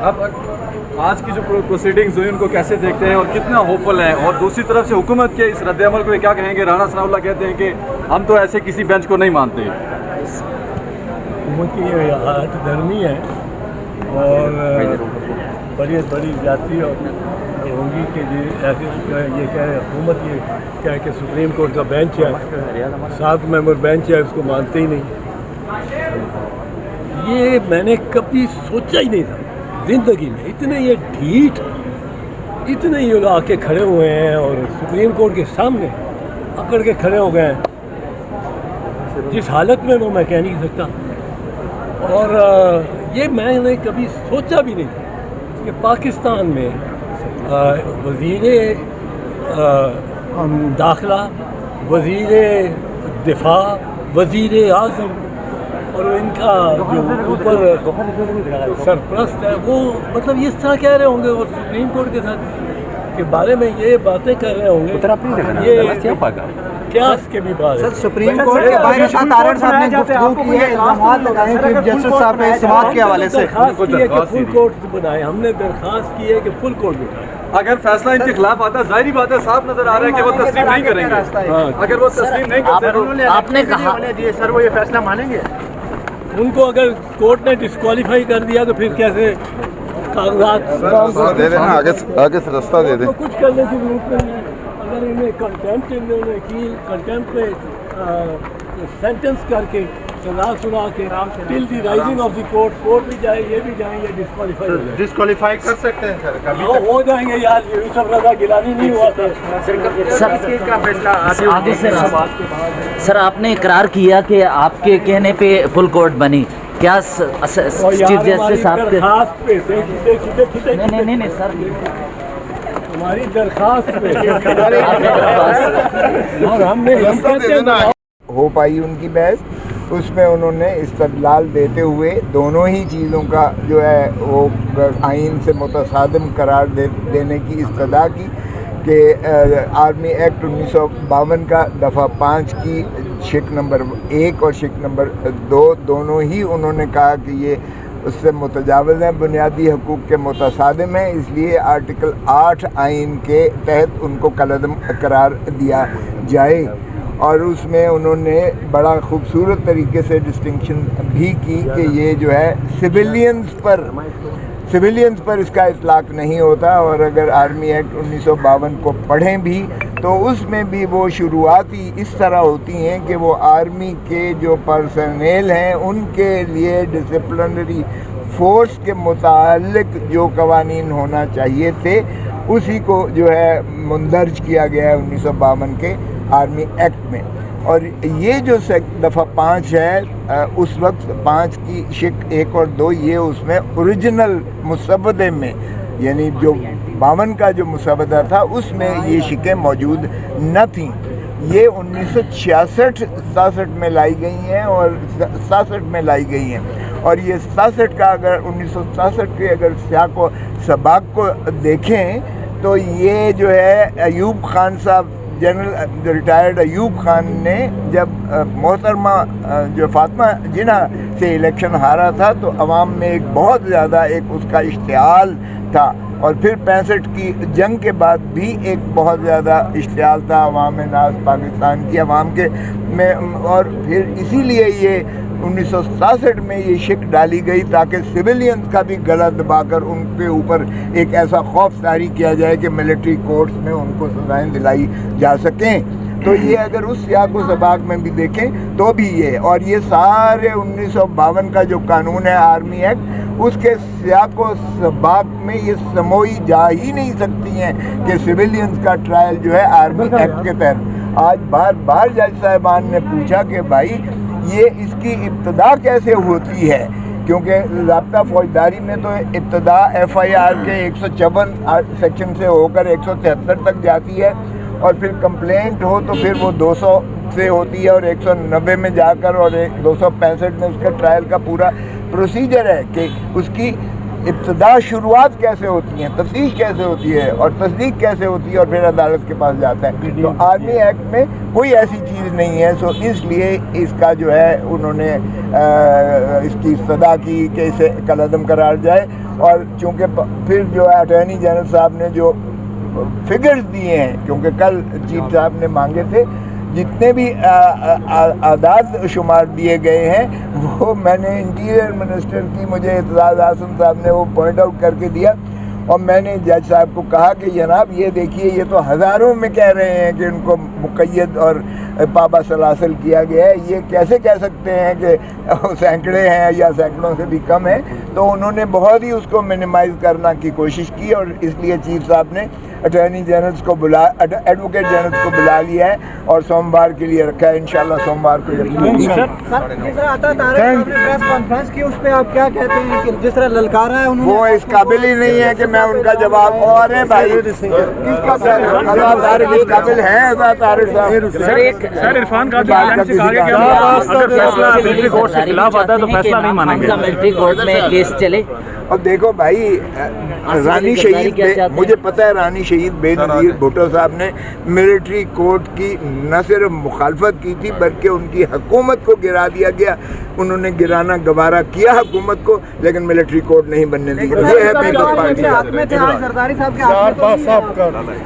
اب آج کی جو پروسیڈنگز ہوئی ان کو کیسے دیکھتے ہیں اور کتنا ہوپفل ہیں؟ اور دوسری طرف سے حکومت کے اس رد عمل کو کیا کہیں گے؟ رانا ثناء اللہ کہتے ہیں کہ ہم تو ایسے کسی بینچ کو نہیں مانتے. حکومت کی یہ ہٹ دھرمی ہے اور بڑی زیادتی ہوگی کہ ایسے یہ کہہ رہے حکومت یہ کہہ کہ سپریم کورٹ کا بینچ ہے 7 ممبر بینچ ہے اس کو مانتے ہی نہیں. یہ میں نے کبھی سوچا ہی نہیں تھا زندگی میں. اتنے یہ ڈھیٹ اتنے یہ آ کے کھڑے ہوئے ہیں اور سپریم کورٹ کے سامنے اکڑ کے کھڑے ہو گئے ہیں جس حالت میں وہ میں کہہ نہیں سکتا. اور یہ میں نے کبھی سوچا بھی نہیں تھا کہ پاکستان میں وزیر داخلہ، وزیر دفاع، وزیر اعظم اور ان کا جو اوپر سرپرست ہے وہ مطلب اس طرح کہہ رہے ہوں گے اور سپریم کورٹ کے ساتھ کے بارے میں یہ باتیں کر رہے ہوں گے. یہ قیاس کے بھی بات ہے. سپریم کورٹ کے باہر تارڑ صاحب نے گفتگو کی ہے، الزامات لگائے چیف جسٹس صاحب نے سماعت کے حوالے سے. درخواست کی ہے کہ فل کورٹ بنائے. ہم نے درخواست کی ہے کہ فل کورٹ بنائے. اگر فیصلہ ان کے خلاف آتا ہے ظاہری بات ہے، صاف نظر آ رہا ہے کہ وہ تسلیم نہیں کریں گے. اگر وہ تسلیم نہیں کرتے تو آپ نے کہا سر وہ یہ فیصلہ مانیں گے؟ ان کو اگر کورٹ نے ڈسکوالیفائی کر دیا تو پھر کیسے کاغذات دے دینا آگے سے رستہ دے دیں. کچھ کرنے کی ضرورت نہیں ہے. اگر انہیں کنٹمپٹ انہوں نے کی، کنٹمپٹ پہ سینٹنس کر کے سزا سنا کے ٹل دی رائزنگ آف دی کورٹ بھی جائے، یہ بھی جائیں گے ڈسکوالیفائی ہو جائیں. ڈسکوالیفائی کر سکتے ہیں سر، ہو جائیں گے یار. یوسف رضا گیلانی نہیں ہوا تھا. سر آپ نے اقرار کیا کہ آپ کے کہنے پہ فل کورٹ بنی. کیا چیف جسٹس صاحب کے درخواست پہ نہیں سر ہماری درخواست پہ اور ہم نے ہو پائی ان کی بحث، اس میں انہوں نے استدلال دیتے ہوئے دونوں ہی چیزوں کا جو ہے وہ آئین سے متصادم قرار دینے کی استدعا کی کہ آرمی ایکٹ 1952 کا دفعہ 5 کی شق نمبر 1 اور شق نمبر 2 دونوں ہی انہوں نے کہا کہ یہ اس سے متجاوز ہیں، بنیادی حقوق کے متصادم ہیں، اس لیے آرٹیکل 8 آئین کے تحت ان کو کالعدم قرار دیا جائے. اور اس میں انہوں نے بڑا خوبصورت طریقے سے ڈسٹنکشن بھی کی کہ یہ جو ہے سویلینز پر اس کا اطلاق نہیں ہوتا. اور اگر آرمی ایکٹ 1952 کو پڑھیں بھی تو اس میں بھی وہ شروعاتی اس طرح ہوتی ہیں کہ وہ آرمی کے جو پرسنل ہیں ان کے لیے ڈسپلنری فورس کے متعلق جو قوانین ہونا چاہیے تھے اسی کو جو ہے مندرج کیا گیا ہے 1952 کے آرمی ایکٹ میں. اور یہ جو دفعہ 5 ہے اس وقت 5 کی شق 1 اور 2 یہ اس میں اوریجنل مسودے میں یعنی جو 52 کا جو مسودہ تھا اس میں یہ شقیں موجود نہ تھیں. یہ 1966 میں لائی گئی ہیں اور 67 میں لائی گئی ہیں. اور یہ 67 کا اگر 1967 کے اگر سیاق و سباق کو دیکھیں تو یہ جو ہے ایوب خان صاحب جنرل ریٹائرڈ ایوب خان نے جب محترمہ جو فاطمہ جناح سے الیکشن ہارا تھا تو عوام میں ایک بہت زیادہ ایک اس کا اشتعال تھا. اور پھر 65 کی جنگ کے بعد بھی ایک بہت زیادہ اشتعال تھا عوام ناز پاکستان کی عوام کے میں. اور پھر اسی لیے یہ 1967 میں یہ شک ڈالی گئی تاکہ سویلینز کا بھی گلا دبا کر ان کے اوپر ایک ایسا خوف طاری کیا جائے کہ ملٹری کورٹس میں ان کو سزائیں دلائی جا سکیں. تو یہ اگر اس سیاق و سباق میں بھی دیکھیں تو بھی یہ اور یہ سارے 1952 کا جو قانون ہے آرمی ایکٹ اس کے سیاق و سباق میں یہ سموئی جا ہی نہیں سکتی ہیں کہ سویلینز کا ٹرائل جو ہے آرمی ایکٹ کے تحت. آج بار بار جج صاحبان نے پوچھا کہ بھائی یہ اس کی ابتدا کیسے ہوتی ہے کیونکہ ضابطہ فوجداری میں تو ابتدا FIR کے 154 سیکشن سے ہو کر 173 تک جاتی ہے اور پھر کمپلینٹ ہو تو پھر وہ 200 سے ہوتی ہے اور 190 میں جا کر اور 265 میں اس کا ٹرائل کا پورا پروسیجر ہے کہ اس کی ابتدا شروعات کیسے ہوتی ہیں، تفتیش کیسے ہوتی ہے اور تصدیق کیسے ہوتی ہے اور پھر عدالت کے پاس جاتا ہے. تو آرمی ایکٹ میں کوئی ایسی چیز نہیں ہے. سو اس لیے اس کا جو ہے انہوں نے اس کی استدعا کی کہ اسے کالعدم قرار جائے. اور چونکہ پھر جو ہے اٹارنی جنرل صاحب نے جو فگرز دیے ہیں، کیونکہ کل چیف صاحب نے مانگے تھے، جتنے بھی اعداد شمار دیے گئے ہیں وہ میں نے انٹیریئر منسٹر کی مجھے اعتزاز احسن صاحب نے وہ پوائنٹ آؤٹ کر کے دیا، اور میں نے جج صاحب کو کہا کہ جناب یہ دیکھیے یہ تو ہزاروں میں کہہ رہے ہیں کہ ان کو مقید اور پابا سلاسل کیا گیا ہے، یہ کیسے کہہ سکتے ہیں کہ سینکڑے ہیں یا سینکڑوں سے بھی کم ہیں؟ تو انہوں نے بہت ہی اس کو منیمائز کرنا کی کوشش کی، اور اس لیے چیف صاحب نے اٹارنی جنرلز کو ایڈوکیٹ جنرلز کو بلا لیا ہے اور سوموار کے لیے رکھا ہے، انشاءاللہ سوموار کو پریس کانفرنس کی، اس پہ آپ کیا کہتے ہیں کہ جس طرح للکارا ہے انہوں نے؟ وہ اس قابل ہی نہیں ہے کہ میں ان کا جواب، اور ہیں بھائی کس کا طارق اس قابل ہیں؟ طارق صاحب سر عرفان کا بھی اعلان سے کہا گیا کہ اگر فیصلہ ملٹری کورٹ کے خلاف آتا ہے تو فیصلہ نہیں مانیں گے، ملٹری کورٹ میں کیس چلے۔ اور دیکھو بھائی، رانی شہید مجھے پتہ ہے رانی شہید بے نظیر بھٹو صاحب نے ملٹری کورٹ کی نہ صرف مخالفت کی تھی بلکہ ان کی حکومت کو گرا دیا گیا، انہوں نے گرانا گوارا کیا حکومت کو، لیکن ملٹری کورٹ نہیں بننے دی۔ یہ ہے پیپلز پارٹی۔ زرداری صاحب کے ہاتھ میں